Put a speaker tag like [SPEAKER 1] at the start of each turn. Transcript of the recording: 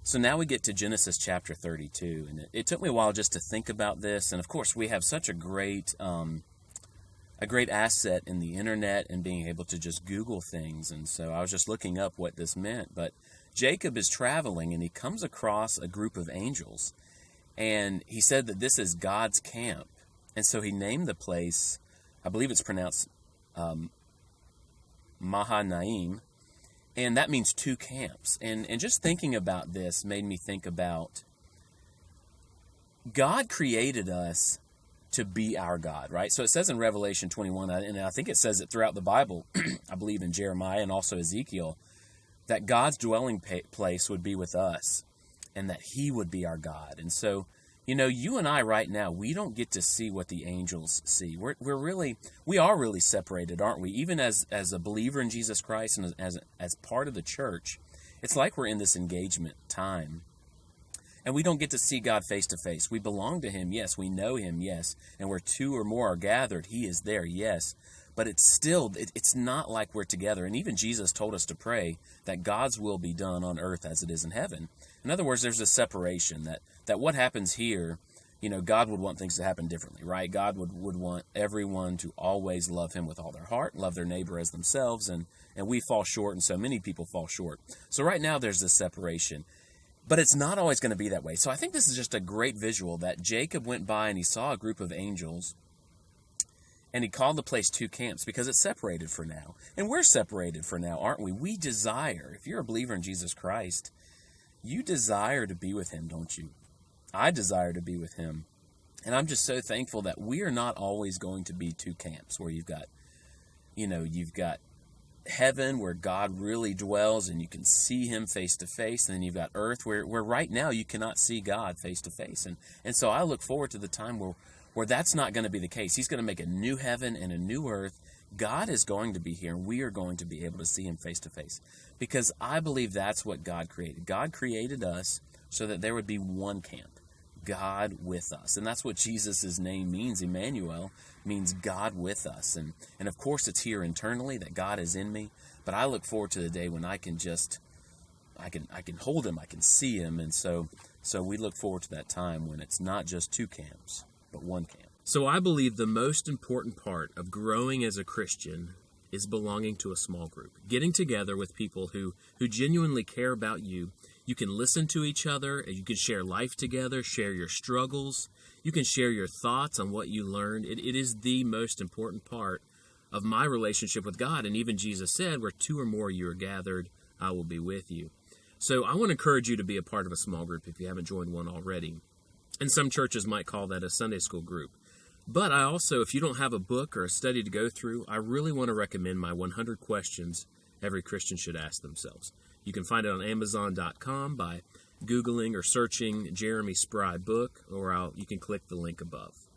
[SPEAKER 1] So now we get to Genesis chapter 32, and it took me a while just to think about this. And of course, we have such a great asset in the internet and being able to just Google things. And so I was just looking up what this meant. But Jacob is traveling, and he comes across a group of angels, and he said that this is God's camp. And so he named the place, I believe it's pronounced Mahanaim, and that means two camps. And just thinking about this made me think about God created us to be our God, right? So it says in Revelation 21, and I think it says it throughout the Bible, I believe in Jeremiah and also Ezekiel, that God's dwelling place would be with us and that he would be our God. And so, you know, you and I right now, we don't get to see what the angels see. We are really separated, aren't we? Even as a believer in Jesus Christ and as part of the church, it's like we're in this engagement time. And we don't get to see God face to face. We belong to him, yes. We know him, yes. And where two or more are gathered, he is there, yes. But it's not like we're together. And even Jesus told us to pray that God's will be done on earth as it is in heaven. In other words, there's a separation that what happens here, you know, God would want things to happen differently, right? God would want everyone to always love him with all their heart, love their neighbor as themselves, and we fall short, and so many people fall short. So right now there's this separation. But it's not always going to be that way. So I think this is just a great visual that Jacob went by and he saw a group of angels, and he called the place two camps because it's separated for now. And we're separated for now, aren't we? We desire, if you're a believer in Jesus Christ, you desire to be with him, don't you? I desire to be with him. And I'm just so thankful that we are not always going to be two camps where you've got heaven where God really dwells and you can see him face to face, and then you've got earth where right now you cannot see God face to face. And so I look forward to the time where that's not going to be the case. He's going to make a new heaven and a new earth. God is going to be here, and we are going to be able to see him face to face, because I believe that's what God created. God created us so that there would be one camp, God with us. And that's what Jesus' name means. Emmanuel means God with us. And of course it's here internally that God is in me, but I look forward to the day when I can hold him, I can see him. And so we look forward to that time when it's not just two camps, but one camp. So I believe the most important part of growing as a Christian is belonging to a small group, getting together with people who genuinely care about you. You can listen to each other, and you can share life together, share your struggles. You can share your thoughts on what you learned. It is the most important part of my relationship with God. And even Jesus said, where two or more you are gathered, I will be with you. So I want to encourage you to be a part of a small group if you haven't joined one already. And some churches might call that a Sunday school group. But I also, if you don't have a book or a study to go through, I really want to recommend my 100 questions every Christian should ask themselves. You can find it on Amazon.com by Googling or searching Jeremy Spry book, or you can click the link above.